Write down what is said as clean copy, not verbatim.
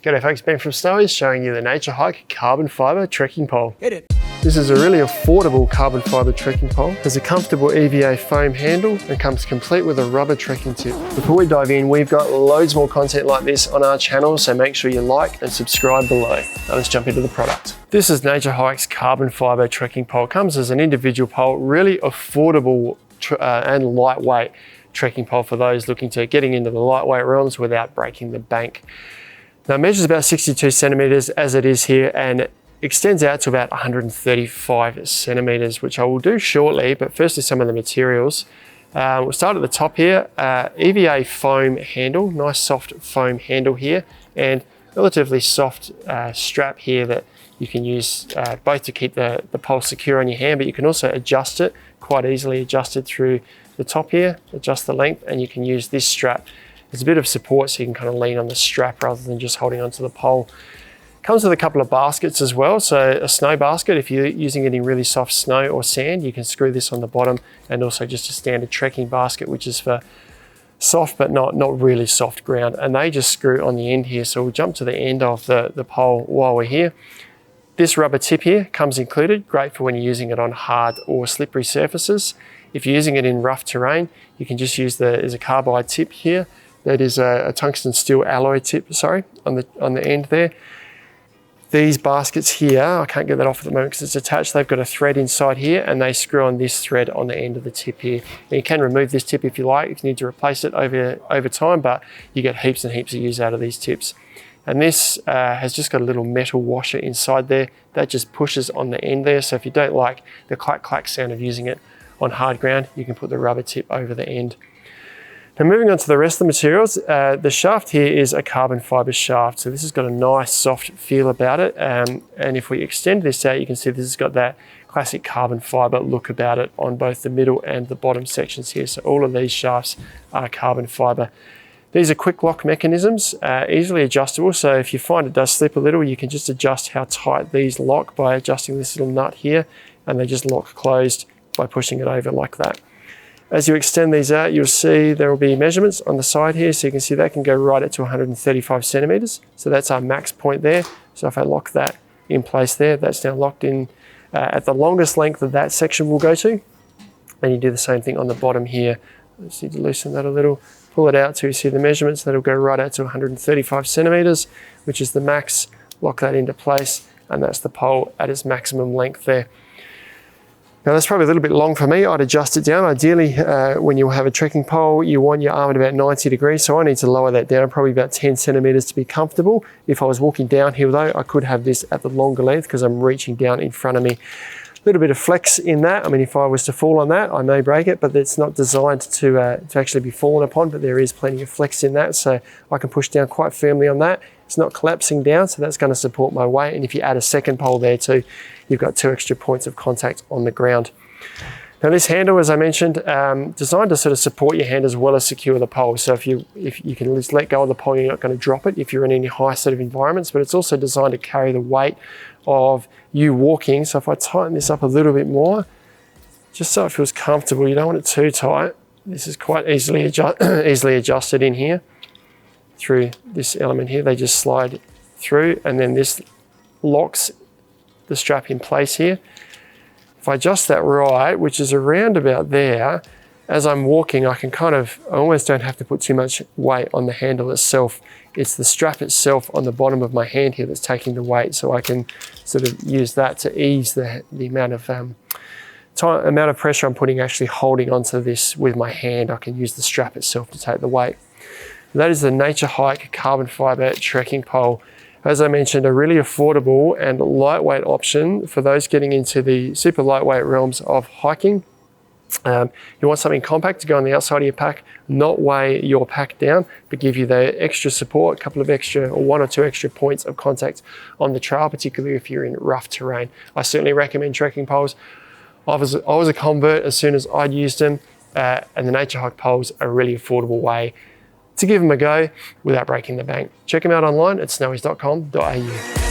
G'day folks, Ben from Snowy's showing you the Naturehike carbon fibre trekking pole. Hit it. This is a really affordable carbon fibre trekking pole. There's a comfortable EVA foam handle and comes complete with a rubber trekking tip. Before we dive in, we've got loads more content like this on our channel, so make sure you like and subscribe below. Now let's jump into the product. This is Naturehike's carbon fibre trekking pole. It comes as an individual pole, really affordable and lightweight trekking pole for those looking to getting into the lightweight realms without breaking the bank. Now it measures about 62 centimeters as it is here and extends out to about 135 centimeters, which I will do shortly, but firstly some of the materials. We'll start at the top here. EVA foam handle, nice soft foam handle here, and relatively soft strap here that you can use both to keep the pole secure on your hand, but you can also adjust it, quite easily adjusted through the top here, adjust the length, and you can use this strap. There's a bit of support so you can kind of lean on the strap rather than just holding onto the pole. Comes with a couple of baskets as well. So a snow basket, if you're using it in really soft snow or sand, you can screw this on the bottom, and also just a standard trekking basket, which is for soft but not really soft ground. And they just screw on the end here. So we'll jump to the end of the pole while we're here. This rubber tip here comes included, great for when you're using it on hard or slippery surfaces. If you're using it in rough terrain, you can just use there's a carbide tip here. That is a tungsten steel alloy tip, sorry, on the end there. These baskets here, I can't get that off at the moment because it's attached. They've got a thread inside here and they screw on this thread on the end of the tip here. And you can remove this tip if you like, if you need to replace it over time, but you get heaps and heaps of use out of these tips. And this has just got a little metal washer inside there that just pushes on the end there. So if you don't like the clack clack sound of using it on hard ground, you can put the rubber tip over the end. Now moving on to the rest of the materials, the shaft here is a carbon fibre shaft. So this has got a nice soft feel about it. And if we extend this out, you can see this has got that classic carbon fibre look about it on both the middle and the bottom sections here. So all of these shafts are carbon fibre. These are quick lock mechanisms, easily adjustable. So if you find it does slip a little, you can just adjust how tight these lock by adjusting this little nut here, and they just lock closed by pushing it over like that. As you extend these out, you'll see there will be measurements on the side here. So you can see that can go right up to 135 centimeters. So that's our max point there. So if I lock that in place there, that's now locked in at the longest length that that section will go to. And you do the same thing on the bottom here. Just need to loosen that a little, pull it out so you see the measurements. That'll go right out to 135 centimeters, which is the max. Lock that into place, and that's the pole at its maximum length there. Now that's probably a little bit long for me. I'd adjust it down. Ideally, when you have a trekking pole, you want your arm at about 90 degrees. So I need to lower that down probably about 10 centimeters to be comfortable. If I was walking downhill though, I could have this at the longer length because I'm reaching down in front of me. A little bit of flex in that. I mean, if I was to fall on that, I may break it, but it's not designed to actually be fallen upon, but there is plenty of flex in that. So I can push down quite firmly on that. It's not collapsing down, so that's going to support my weight. And if you add a second pole there too, you've got 2 extra points of contact on the ground. Now this handle, as I mentioned, designed to sort of support your hand as well as secure the pole. So if you can just let go of the pole, you're not going to drop it if you're in any high sort of environments, but it's also designed to carry the weight of you walking. So if I tighten this up a little bit more, just so it feels comfortable, you don't want it too tight. This is quite easily adjusted in here through this element here. They just slide through, and then this locks the strap in place here. If I adjust that right, which is around about there, as I'm walking, I almost don't have to put too much weight on the handle itself. It's the strap itself on the bottom of my hand here that's taking the weight, so I can sort of use that to ease the amount of pressure I'm putting actually holding onto this with my hand. I can use the strap itself to take the weight. That is the Naturehike carbon fibre trekking pole. As I mentioned, a really affordable and lightweight option for those getting into the super lightweight realms of hiking. You want something compact to go on the outside of your pack, not weigh your pack down, but give you the extra support, a couple of extra or 1 or 2 extra points of contact on the trail, particularly if you're in rough terrain. I certainly recommend trekking poles. I was a convert as soon as I'd used them, and the Naturehike poles are a really affordable way to give them a go without breaking the bank. Check them out online at snowys.com.au.